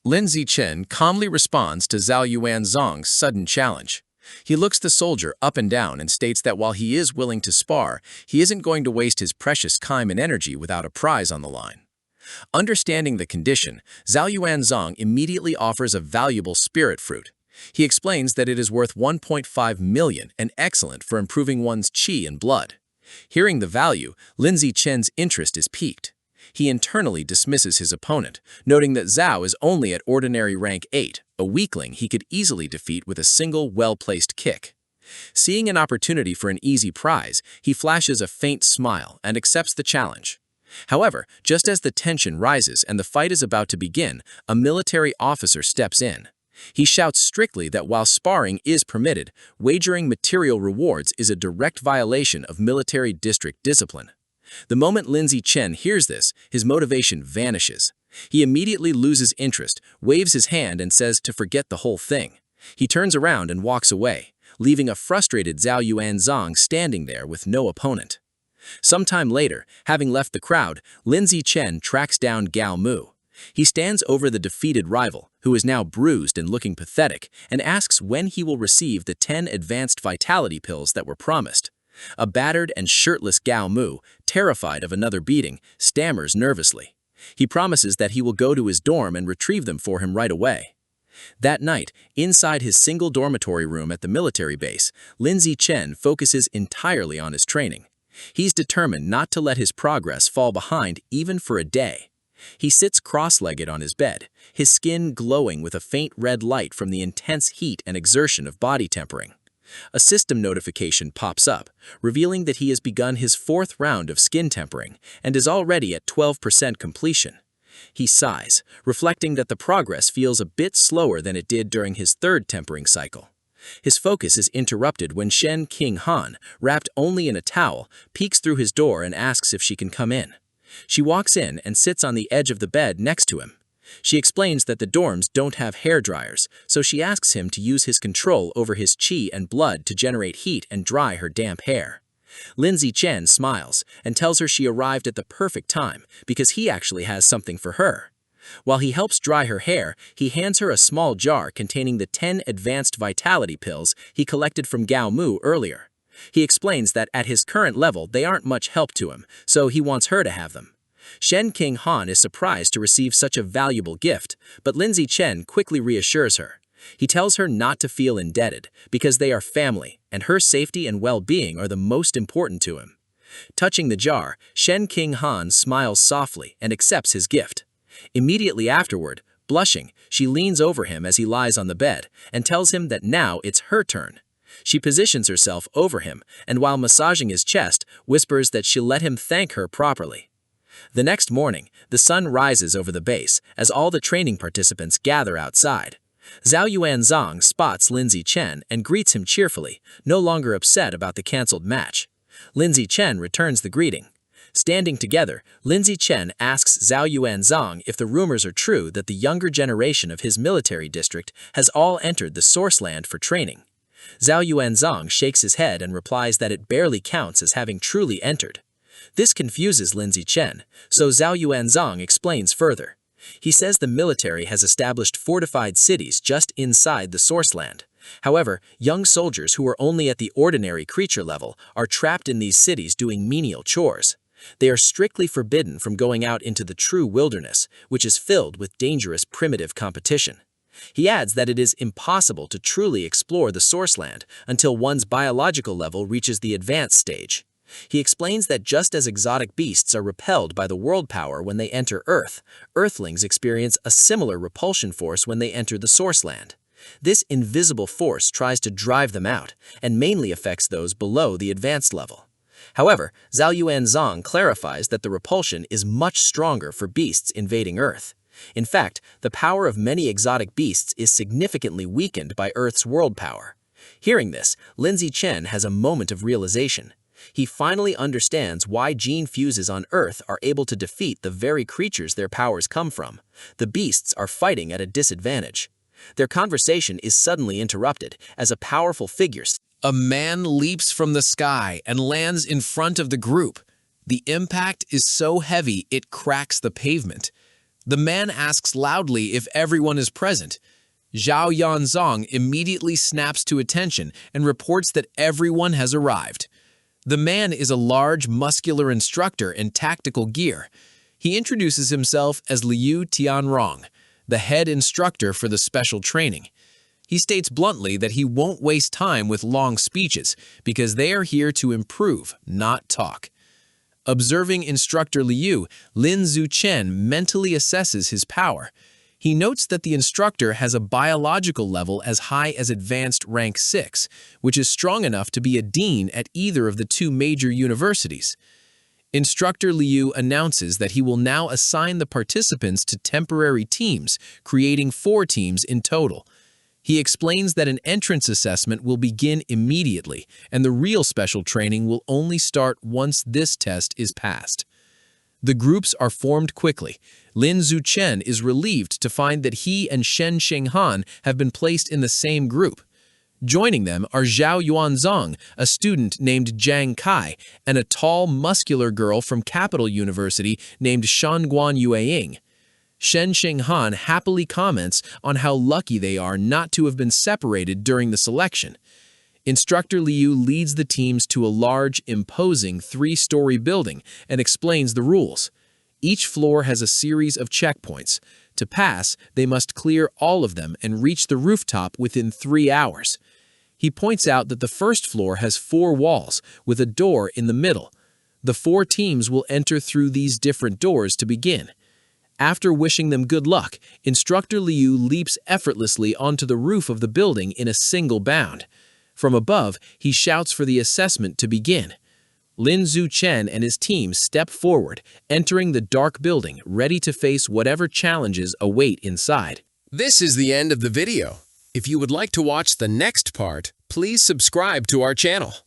Lin Zichen calmly responds to Zhao Yuanzong's sudden challenge. He looks the soldier up and down and states that while he is willing to spar, he isn't going to waste his precious time and energy without a prize on the line. Understanding the condition, Zhao Yuanzong immediately offers a valuable spirit fruit. He explains that it is worth 1.5 million and excellent for improving one's qi and blood. Hearing the value, Lin Zichen's interest is piqued. He internally dismisses his opponent, noting that Zhao is only at ordinary rank 8, a weakling he could easily defeat with a single well-placed kick. Seeing an opportunity for an easy prize, he flashes a faint smile and accepts the challenge. However, just as the tension rises and the fight is about to begin, a military officer steps in. He shouts strictly that while sparring is permitted, wagering material rewards is a direct violation of military district discipline. The moment Lin Zichen hears this, his motivation vanishes. He immediately loses interest, waves his hand and says to forget the whole thing. He turns around and walks away, leaving a frustrated Zhao Yuanzong standing there with no opponent. Sometime later, having left the crowd, Lin Zichen tracks down Gao Mu. He stands over the defeated rival, who is now bruised and looking pathetic, and asks when he will receive the 10 advanced vitality pills that were promised. A battered and shirtless Gao Mu, terrified of another beating, stammers nervously. He promises that he will go to his dorm and retrieve them for him right away. That night, inside his single dormitory room at the military base, Lin Zichen focuses entirely on his training. He's determined not to let his progress fall behind even for a day. He sits cross-legged on his bed, his skin glowing with a faint red light from the intense heat and exertion of body tempering. A system notification pops up, revealing that he has begun his 4th round of skin tempering and is already at 12% completion. He sighs, reflecting that the progress feels a bit slower than it did during his 3rd tempering cycle. His focus is interrupted when Shen King Han, wrapped only in a towel, peeks through his door and asks if she can come in. She walks in and sits on the edge of the bed next to him. She explains that the dorms don't have hair dryers, so she asks him to use his control over his qi and blood to generate heat and dry her damp hair. Lin Zichen smiles and tells her she arrived at the perfect time because he actually has something for her. While he helps dry her hair, he hands her a small jar containing the 10 advanced vitality pills he collected from Gao Mu earlier. He explains that at his current level they aren't much help to him, so he wants her to have them. Shen King Han is surprised to receive such a valuable gift, but Lin Zichen quickly reassures her. He tells her not to feel indebted, because they are family, and her safety and well-being are the most important to him. Touching the jar, Shen King Han smiles softly and accepts his gift. Immediately afterward, blushing, she leans over him as he lies on the bed and tells him that now it's her turn. She positions herself over him and while massaging his chest, whispers that she'll let him thank her properly. The next morning, the sun rises over the base as all the training participants gather outside. Zhao Yuanzong spots Lin Zichen and greets him cheerfully, no longer upset about the cancelled match. Lin Zichen returns the greeting. Standing together, Lin Zichen asks Zhao Yuanzong if the rumors are true that the younger generation of his military district has all entered the source land for training. Zhao Yuanzong shakes his head and replies that it barely counts as having truly entered. This confuses Lin Zichen, so Zhao Yuanzong explains further. He says the military has established fortified cities just inside the source land. However, young soldiers who are only at the ordinary creature level are trapped in these cities doing menial chores. They are strictly forbidden from going out into the true wilderness, which is filled with dangerous primitive competition. He adds that it is impossible to truly explore the source land until one's biological level reaches the advanced stage. He explains that just as exotic beasts are repelled by the world power when they enter Earth, Earthlings experience a similar repulsion force when they enter the source land. This invisible force tries to drive them out, and mainly affects those below the advanced level. However, Zhao Yuanzong clarifies that the repulsion is much stronger for beasts invading Earth. In fact, the power of many exotic beasts is significantly weakened by Earth's world power. Hearing this, Lin Zichen has a moment of realization. He finally understands why gene fuses on Earth are able to defeat the very creatures their powers come from. The beasts are fighting at a disadvantage. Their conversation is suddenly interrupted as a powerful figure. A man leaps from the sky and lands in front of the group. The impact is so heavy it cracks the pavement. The man asks loudly if everyone is present. Zhao Yanzong immediately snaps to attention and reports that everyone has arrived. The man is a large, muscular instructor in tactical gear. He introduces himself as Liu Tianrong, the head instructor for the special training. He states bluntly that he won't waste time with long speeches because they are here to improve, not talk. Observing instructor Liu, Lin Zuchen mentally assesses his power. He notes that the instructor has a biological level as high as advanced rank 6, which is strong enough to be a dean at either of the two major universities. Instructor Liu announces that he will now assign the participants to temporary teams, creating 4 teams in total. He explains that an entrance assessment will begin immediately, and the real special training will only start once this test is passed. The groups are formed quickly. Lin Zuchen is relieved to find that he and Shen Xinghan have been placed in the same group. Joining them are Zhao Yuanzong, a student named Zhang Kai, and a tall, muscular girl from Capital University named Shanguan Yueying. Shen Xinghan happily comments on how lucky they are not to have been separated during the selection. Instructor Liu leads the teams to a large, imposing 3-story building and explains the rules. Each floor has a series of checkpoints. To pass, they must clear all of them and reach the rooftop within 3 hours. He points out that the first floor has 4 walls, with a door in the middle. The 4 teams will enter through these different doors to begin. After wishing them good luck, Instructor Liu leaps effortlessly onto the roof of the building in a single bound. From above, he shouts for the assessment to begin. Lin Zuchen and his team step forward, entering the dark building, ready to face whatever challenges await inside. This is the end of the video. If you would like to watch the next part, please subscribe to our channel.